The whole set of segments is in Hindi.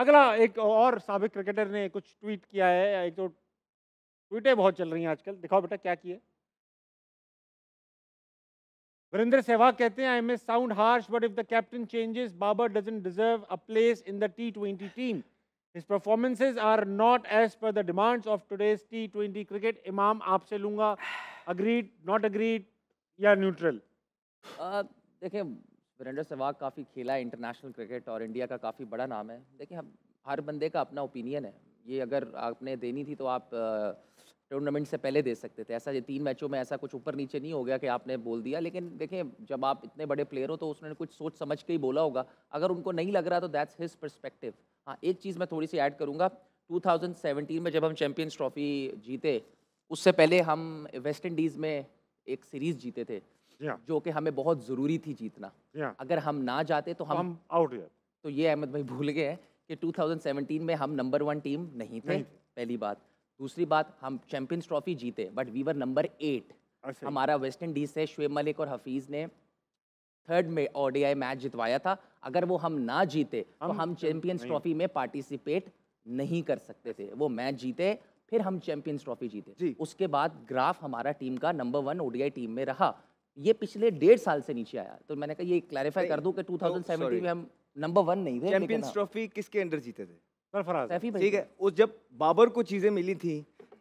अगला एक और साबिक क्रिकेटर ने कुछ ट्वीट किया है, एक तो ट्वीटें बहुत चल रही हैं आजकल, दिखाओ बेटा क्या किए। वीरेंद्र सहवाग कहते हैं, I may sound harsh but if the captain changes Babar doesn't deserve a place in the T20 team. His performances are not as per the demands of today's T20 cricket. इमाम आपसे लूंगा, अग्रीड, नॉट अग्रीड या न्यूट्रल? देखिए, वीरेंद्र सहवाग काफ़ी खेला है इंटरनेशनल क्रिकेट और इंडिया का काफ़ी बड़ा नाम है। देखिए, हम हर बंदे का अपना ओपिनियन है। ये अगर आपने देनी थी तो आप टूर्नामेंट से पहले दे सकते थे। ऐसा ये 3 मैचों में ऐसा कुछ ऊपर नीचे नहीं हो गया कि आपने बोल दिया। लेकिन देखिए, जब आप इतने बड़े प्लेयर हो तो उसने कुछ सोच समझ के ही बोला होगा। अगर उनको नहीं लग रहा तो दैट्स हिज पर्सपेक्टिव। हाँ, एक चीज़ मैं थोड़ी-सी ऐड करूँगा। 2017 में जब हम चैंपियंस ट्रॉफ़ी जीते, उससे पहले हम वेस्ट इंडीज़ में एक सीरीज़ जीते थे। जी हाँ, जो कि हमें बहुत ज़रूरी थी जीतना। जी हाँ, अगर हम ना जाते तो तो हम हम आउट हो जाते। तो ये अहमद भाई भूल गए हैं कि 2017 में हम नंबर 1 टीम नहीं थे, नहीं थे। पहली बात। दूसरी बात, हम चैंपियंस ट्रॉफ़ी जीते बट वी वर नंबर 8। ऐसे ही। हमारा वेस्ट इंडीज़ से शुएब मलिक और हफ़ीज़ ने 3rd में ओडीआई मैच जितवाया था। अगर वो हम ना जीते तो हम चैंपियंस नहीं। ट्रॉफ़ी में पार्टिसिपेट नहीं कर सकते थे। वो मैच जीते, फिर हम चैंपियंस ट्रॉफ़ी जीते। जी। उसके बाद ग्राफ हमारा टीम का नंबर 1 ओडीआई टीम में रहा। ये पिछले 1.5 साल से नीचे आया। तो मैंने कहा ये क्लैरिफ़ाई कर दूँ कि 2017 में हम नंबर 1 नहीं थे, लेकिन चैंपियंस हाँ, ट्रॉफी किसके अंडर जीते थे? सरफराज। सैफी भाई ठीक थे। है, उस जब बाबर को चीजें मिली थी,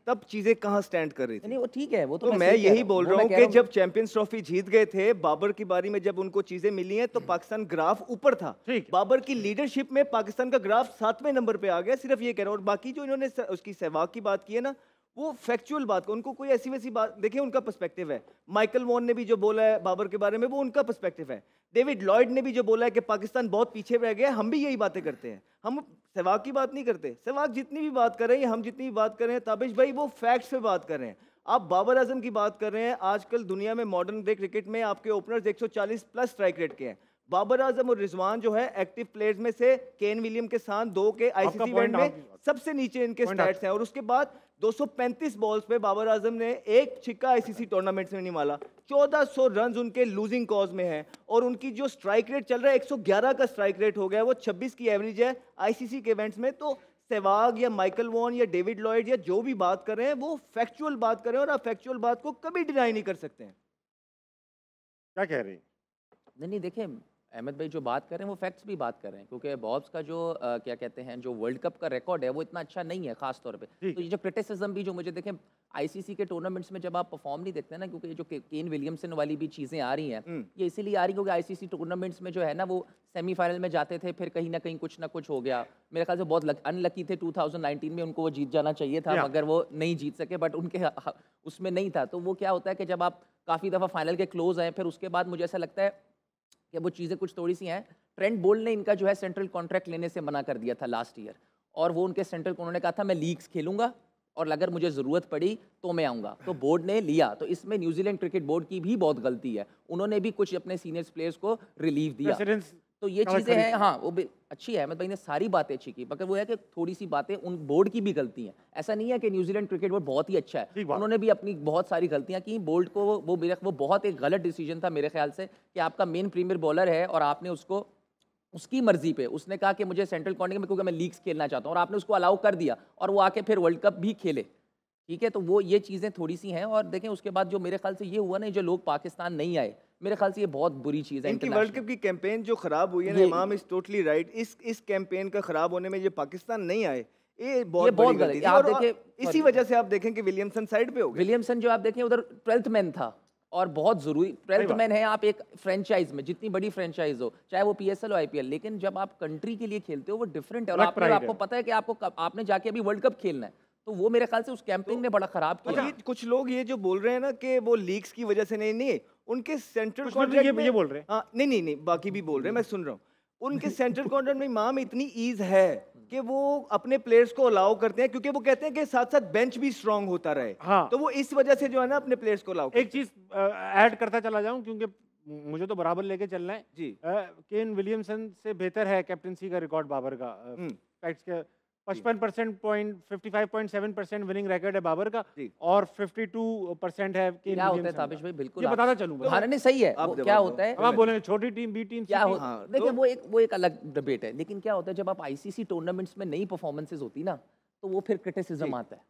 तब चीजें कहाँ स्टैंड कर रही नहीं, थी? नहीं, वो ठीक है, वो तो तो मैं सही कह यही रहा हूँ। बोल वो रहा मैं हूँ कह कि रहा हूँ। जब चैंपियंस ट्रॉफी जीत गए थे, बाबर की बारी में जब उनको चीजें मिली हैं, तो पाकिस्तान ग्राफ ऊपर था। ठीक है। बाबर की लीडरशिप में पाकिस्तान का ग्राफ 7वें नंबर पे आ गया। सिर्फ ये कह रहा हूँ। और बाकी जो इन्होंने उसकी सहवाग की बात की है ना, वो फैक्चुअल बात को, उनको कोई ऐसी वैसी बात, देखिए उनका पर्सपेक्टिव है। माइकल वॉन ने भी जो बोला है बाबर के बारे में, वो उनका पर्सपेक्टिव है। डेविड लॉयड ने भी जो बोला है कि पाकिस्तान बहुत पीछे रह गया, हम भी यही बातें करते हैं। हम सहवाग की बात नहीं करते। सहवाग जितनी भी बात कर रहे हैं, हम जितनी भी बात कर रहे हैं, ताबिश भाई वो फैक्ट्स पे बात कर रहे हैं। आप बाबर आजम की बात कर रहे हैं। आजकल दुनिया में मॉडर्न डे क्रिकेट में आपके ओपनर्स 140 प्लस स्ट्राइक रेट के हैं। बाबर आजम और रिजवान जो है एक्टिव प्लेयर्स में से केन विलियम के साथ 2 के आपका आईसीसी पॉइंट इवेंट में सबसे नीचे इनके पॉइंट स्टैट्स हैं। और उसके बाद 235 बॉल्स पे बाबर आजम ने एक छिक्का आईसीसी टूर्नामेंट में नहीं मारा। 1400 रन उनके लूजिंग कॉज में है। और उनकी जो स्ट्राइक रेट चल रहा है 111 का स्ट्राइक रेट हो गया है, वो 26 की एवरेज है आईसीसी के इवेंट्स में। तो सहवाग या माइकल वॉन या डेविड लॉयड या जो भी बात कर रहे हैं, वो फैक्चुअल बात कर रहे हैं और आप फैक्चुअल बात को कभी डिनाई नहीं कर सकते हैं। क्या कह रही हैं? नहीं, नहीं, देखिए, अहमद भाई जो बात कर रहे हैं वो फैक्ट्स भी बात कर रहे हैं, क्योंकि बॉब्स का जो क्या कहते हैं, जो वर्ल्ड कप का रिकॉर्ड है वो इतना अच्छा नहीं है खास तौर पे। ठीक तो है। ये जो क्रिटिसिज्म भी जो मुझे देखें आईसीसी के टूर्नामेंट्स में जब आप परफॉर्म नहीं देखते ना, क्योंकि ये जो केन विलियमसन वाली भी चीज़ें आ रही हैं, ये इसीलिए आ रही क्योंकि आईसीसी टूर्नामेंट्स में जो है ना वो सेमीफाइनल में जाते थे, फिर कहीं ना कुछ हो गया। मेरे ख्याल से बहुत अनलकी थे। 2019 में उनको वो जीत जाना चाहिए था, या। मगर वो नहीं जीत सके। बट उनके उसमें नहीं था। तो वो क्या होता है कि जब आप काफ़ी दफ़ा फाइनल के क्लोज आए, फिर उसके बाद मुझे ऐसा लगता है कि वो चीज़ें कुछ थोड़ी सी हैं। ट्रेंट बोल्ट ने इनका जो है सेंट्रल कॉन्ट्रैक्ट लेने से मना कर दिया था लास्ट ईयर। और वो उनके सेंट्रल, उन्होंने कहा था मैं लीग्स खेलूंगा और अगर मुझे ज़रूरत पड़ी तो मैं आऊँगा। तो बोर्ड ने लिया। तो इसमें न्यूजीलैंड क्रिकेट बोर्ड की भी बहुत गलती है। उन्होंने भी कुछ अपने सीनियर्स प्लेयर्स को रिलीव दिया। प्रेसिडेंट्स तो ये कहाँ चीज़ें खड़ी हैं। थी? हाँ, वो भी अच्छी है। अहमद भाई ने सारी बातें अच्छी की, मगर वो है कि थोड़ी सी बातें उन बोर्ड की भी गलती हैं। ऐसा नहीं है कि न्यूजीलैंड क्रिकेट बोर्ड बहुत ही अच्छा है। ठीक बात। उन्होंने भी अपनी बहुत सारी गलतियां की। बोल्ट को वो बहुत एक गलत डिसीजन था मेरे ख्याल से, कि आपका मेन प्रीमियर बॉलर है और आपने उसको उसकी मर्जी पे, उसने कहा कि मुझे सेंट्रल कॉन्ट्रैक्ट में, क्योंकि मैं लीग्स खेलना चाहता हूँ, और आपने उसको अलाउ कर दिया और वो आके फिर वर्ल्ड कप भी खेले। ठीक है, तो वो ये चीज़ें थोड़ी सी हैं। और देखें उसके बाद जो मेरे ख्याल से ये हुआ ना, जो लोग पाकिस्तान नहीं आए, मेरे ख्याल से ये बहुत बुरी चीज़ है। इनकी वर्ल्ड इंटरनेशनल कप की कैंपेन जो खराब हुई है ना, ये इमाम इज टोटली राइट। इस कैंपेन का खराब होने में जो पाकिस्तान नहीं आए, ये ये बहुत बहुत बड़ी गलत गलती है। थी। आप और देखिए, इसी वजह से आप देखें कि विलियमसन साइड पे हो गए। विलियमसन जो आप देखें उधर 12th मैन था और बहुत जरूरी 12th बात। मैन है आप एक फ्रेंचाइज में, जितनी बड़ी फ्रेंचाइज हो, चाहे वो पीएसएल हो आईपीएल। लेकिन जब आप कंट्री के लिए खेलते हो वो डिफरेंट है। और अलग प्राइड आपको है। पता है कि आपने जाके अभी वर्ल्ड कप खेलना है। तो वो मेरे ख्याल से उस कैंपिंग ने बड़ा खराब और किया। ये कुछ लोग ये जो बोल रहे हैं ना कि वो लीग्स की वजह से, नहीं नहीं, उनके सेंट्रल कुछ लोग कॉन्ट्रैक्ट में, ये बोल रहे हैं। हाँ नहीं नहीं नहीं, बाकी भी बोल रहे हैं, मैं सुन रहा हूँ। उनके सेंट्रल कॉन्ट्रैक्ट में इमाम इतनी ईज है कि वो अपने प्लेयर्स को अलाउ करते हैं, क्योंकि वो कहते हैं कि साथ साथ बेंच भी स्ट्रांग होता रहे। हाँ। तो वो इस वजह से जो है ना अपने प्लेयर्स को अलाउ एक करते हैं। चीज ऐड करता चला जाऊं, क्योंकि मुझे तो बराबर लेके चलना है। जी। केन विलियमसन से बेहतर है कैप्टनसी का रिकॉर्ड बाबर का, हम्म। फैक्ट्स के। 55.7% विनिंग रिकॉर्ड है बाबर का जी। और 52% है केन क्या होता है विलियमसन का। ताबिश भाई, बिल्कुल ये आप- बताना चलूँ बस। हाँ नहीं सही है, आप वो जवाब क्या दो। होता है, अब आप बोलेंगे छोटी टीम, बी टीम, क्या सी हो टीम। हाँ, देखिए तो- वो एक अलग डिबेट है, लेकिन क्या होता है जब आप आईसीसी टूर्नामेंट्स में नई परफॉर्मेंस होती ना, तो वो फिर क्रिटिसिज्म आता है।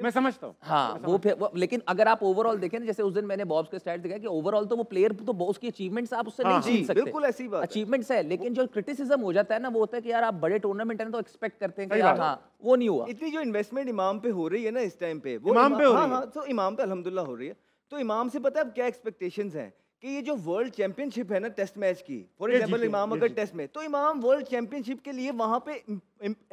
मैं समझता हूँ। हाँ वो फिर लेकिन अगर आप ओवरऑल देखें ना, जैसे उस दिन मैंने बॉब्स के स्टैट्स दिखाया कि ओवरऑल तो वो प्लेयर तो उसकी अचीवमेंट्स आप उससे हाँ, नहीं हाँ। छीन जी, सकते, बिल्कुल ऐसी बात है। अचीवमेंट्स है, लेकिन जो क्रिटिसिज्म हो जाता है ना, वो होता है कि यार आप बड़े टूर्नामेंट है ना, तो एक्सपेक्ट करते हैं कि सही यार बात है। हाँ वो नहीं हुआ। इतनी जो इन्वेस्टमेंट इमाम पे हो रही है ना इस टाइम पे, वो इमाम पे हो हाँ रही है। हाँ, तो इमाम पे अल्हम्दुलिल्लाह हो रही है। तो इमाम से पता है अब क्या एक्सपेक्टेशंस हैं कि ये जो वर्ल्ड चैंपियनशिप है ना टेस्ट मैच की, फॉर ये एग्जांपल जीते, इमाम ये अगर जीते। टेस्ट में, तो इमाम वर्ल्ड चैंपियनशिप के लिए वहां पे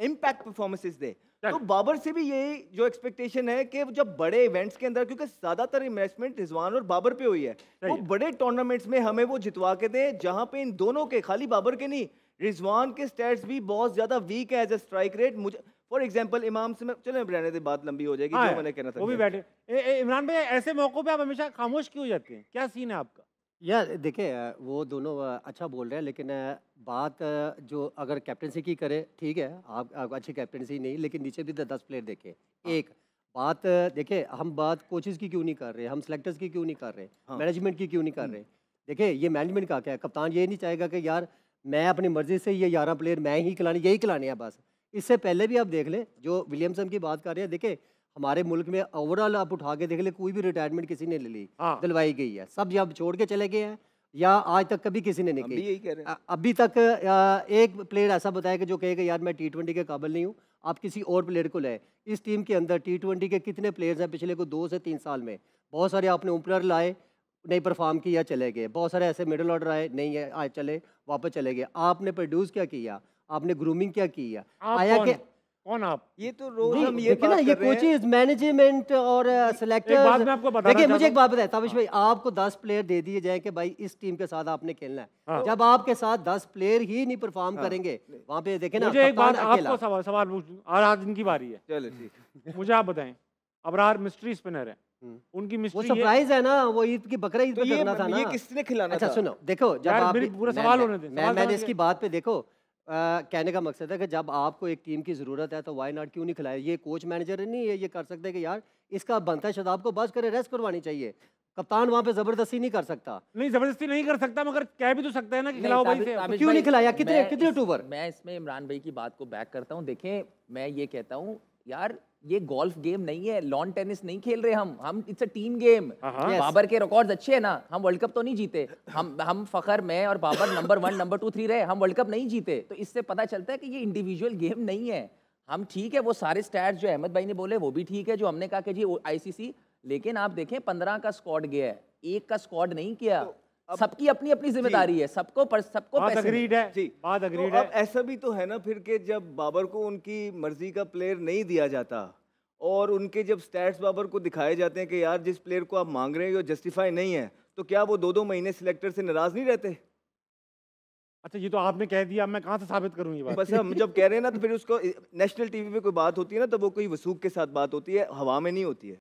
इम्पैक्ट परफॉर्मेंसेस दे। चल। तो बाबर से भी यही जो एक्सपेक्टेशन है कि जब बड़े इवेंट्स के अंदर, क्योंकि ज्यादातर इन्वेस्टमेंट रिजवान और बाबर पे हुई है, वो है। बड़े टूर्नामेंट्स में हमें वो जितवा के दे जहां पे इन दोनों के, खाली बाबर के नहीं, रिजवान के स्टैट्स भी बहुत ज्यादा वीक है एज अ स्ट्राइक रेट। मुझे फॉर एग्जांपल इमाम से मैं, चलो रहने दे, बात लंबी हो जाएगी, हाँ, जो मैंने कहना था वो भी क्या। बैठे। इमरान भाई, ऐसे मौकों पे आप हमेशा खामोश क्यों हो जाते हैं? क्या सीन है आपका? यार देखिए वो दोनों अच्छा बोल रहे हैं, लेकिन बात जो अगर कैप्टनसी की करे ठीक है, आप अच्छी कैप्टनसी नहीं, लेकिन नीचे भी 10 प्लेयर देखें। एक बात देखिए, हम बात कोचेज़ की क्यों नहीं कर रहे, हम सेलेक्टर्स की क्यों नहीं कर रहे, हाँ। मैनेजमेंट की क्यों नहीं कर रहे। देखिए ये मैनेजमेंट का क्या है, कप्तान ये नहीं चाहेगा कि यार मैं अपनी मर्जी से ये 11 प्लेयर मैं ही खिलाने, यही खिलाने हैं बस। इससे पहले भी आप देख लें, जो विलियमसन की बात कर रहे हैं, देखिए हमारे मुल्क में ओवरऑल आप उठा के देख ले, कोई भी रिटायरमेंट किसी ने ले ली, हाँ। दिलवाई गई है, सब जब छोड़ के चले गए हैं या आज तक कभी किसी ने नहीं हम भी की। यही कह रहे हैं। अभी तक एक प्लेयर ऐसा बताया कि जो कहेगा यार मैं T20 के काबिल नहीं हूँ, आप किसी और प्लेयर को लाए। इस टीम के अंदर T20 के कितने प्लेयर्स हैं पिछले को 2 से 3 साल में? बहुत सारे आपने ओपनर लाए, नहीं परफॉर्म किया, चले गए। बहुत सारे ऐसे मिडिल ऑर्डर आए, नहीं है आए, चले वापस चले गए। आपने प्रोड्यूस क्या किया, आपने ग्रूमिंग क्या किया? आप आया कौन? कि कौन आप? ये तो रोज नहीं, हम ये देखिए ना, बात ये कर रहे हैं। कोचेज मैनेजमेंट और सेलेक्टर्स। एक बात मैं आपको बताना देखिए मुझे चाहता एक बात बताए ताबिश भाई, आपको 10 प्लेयर दे दिए जाए कि भाई इस टीम के साथ आपने खेलना है। हाँ। जब आपके साथ 10 प्लेयर ही नहीं परफॉर्म करेंगे, वहां पे देखे ना मुझे एक बात कप्तान अकेला। आपको सवाल पूछूं, आज इनकी बारी है। चलो ठीक है। मुझे आप बताएं, अबरार मिस्ट्री स्पिनर है, उनकी वो मिस्ट्री सरप्राइज है ना, वो ईद की बकरा ईद तो पे करना था ना। ये किसने खिलाना अच्छा था? सुनो, देखो जब यार, आप मेरी पूरा मैं- सवाल मैं- होने दें, मैं- सवाल मैंने समझ इसकी गए। बात पे देखो कहने का मकसद है कि जब आपको एक टीम की ज़रूरत है तो वाई नॉट क्यों नहीं खिलाए। ये कोच मैनेजर नहीं है, ये कर सकते हैं कि यार इसका बनता है शदाब को बस करे, रेस्ट करवानी चाहिए। कप्तान वहाँ पे ज़बरदस्ती नहीं कर सकता। नहीं, जबरदस्ती नहीं कर सकता, मगर कह भी तो सकता है ना कि नहीं, खिलाओ भाई ताबिश- से। ताबिश क्यों नहीं भाई, खिलाया? कितने- मैं कितने इस- अक्टूबर? मैं इसमें इमरान भाई की बात को बैक करता हूँ। देखें, मैं ये कहता हूँ यार, ये गोल्फ गेम नहीं है, लॉन टेनिस नहीं खेल रहे हम इट्स अ टीम गेम। हाँ। Yes. बाबर के रिकॉर्ड्स अच्छे हैं ना, हम वर्ल्ड कप तो नहीं जीते। हम फखर, मैं और बाबर नंबर 1 नंबर 2 3 रहे, हम वर्ल्ड कप नहीं जीते। तो इससे पता चलता है कि ये इंडिविजुअल गेम नहीं है। हम ठीक है, वो सारे स्टैट्स जो अहमद भाई ने बोले वो भी ठीक है, जो हमने कहा कि जी आईसीसी, लेकिन आप देखें 15 का स्क्वाड गया है, एक का स्क्वाड नहीं किया। सबकी अपनी अपनी जिम्मेदारी है, सबको सबको बात पैसे अग्रीड है, जी, बात तो अग्रीड अब है। ऐसा भी तो है ना फिर कि जब बाबर को उनकी मर्जी का प्लेयर नहीं दिया जाता और उनके जब स्टैट्स बाबर को दिखाए जाते हैं कि यार जिस प्लेयर को आप मांग रहे हैं वो जस्टिफाई नहीं है, तो क्या वो 2-2 महीने सिलेक्टर से नाराज नहीं रहते? अच्छा, ये तो आपने कह दिया, अब मैं कहाँ से साबित करूँ ये बात? बस हम जब कह रहे हैं ना, तो फिर उसको नेशनल टीवी पे कोई बात होती है ना, तो वो कोई वसूख के साथ बात होती है, हवा में नहीं होती है।